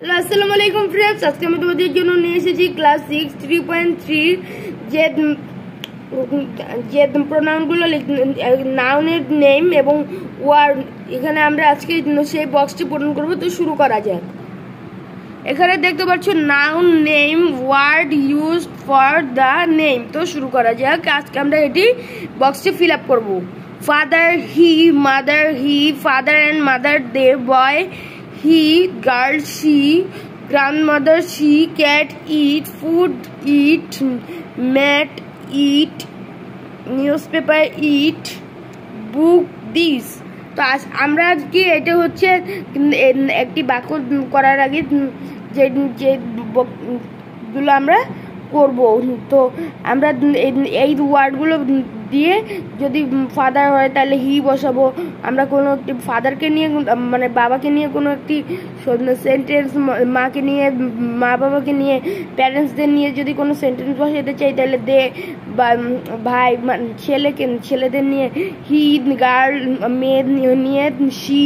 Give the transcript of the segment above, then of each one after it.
আসসালামু আলাইকুম ফ্রেন্ডস, আজকে আমি তোমাদের জন্য নিয়ে এসেছি ক্লাস 6 3.3 যে যে প্রোনাউনগুলো নাউনের নেম এবং ওয়ার্ড। এখানে আমরা আজকে সেই বক্সটি পূরণ করব। তো শুরু করা যাক। এখানে দেখতে পাচ্ছ noun, name, word use for the name. তো শুরু করা যাক। আজকে আমরা এটি বক্সটি ফিল আপ করবো। Father he, mother he, father and mother they, boy he, girl she, grandmother she, cat eat, food eat, mat eat, newspaper eat, book this। তো আমরা আজকে এটা হচ্ছে একটি বাক্য করার আগে যেগুলো আমরা করব। তো আমরা এই ওয়ার্ডগুলো দিয়ে যদি ফাদার হয় তাহলে হি বসাবো। আমরা কোনো একটি ফাদারকে নিয়ে মানে বাবাকে নিয়ে কোনো একটি সেন্টেন্স, মাকে নিয়ে, মা বাবাকে নিয়ে, প্যারেন্টসদের নিয়ে যদি কোনো সেন্টেন্স বসাতে চাই তাহলে দে, বা ভাই ছেলেদের নিয়ে হি, গার্ল মেয়ে নিয়ে শি,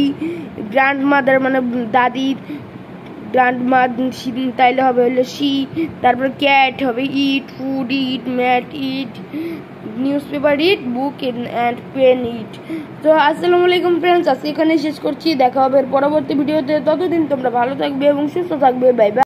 গ্র্যান্ড মাদার মানে দাদি, গ্র্যান্ডমা তাইলে হবে হলো শি। তারপর ক্যাট হবে it, food it, mat it, newspaper it, book and pen it. তো আসসালামু আলাইকুম ফ্রেন্ডস, আজকে এখানে শেষ করছি। দেখা হবে পরবর্তী ভিডিওতে। ততদিন তোমরা ভালো থাকবে এবং সুস্থ থাকবে। Bye bye.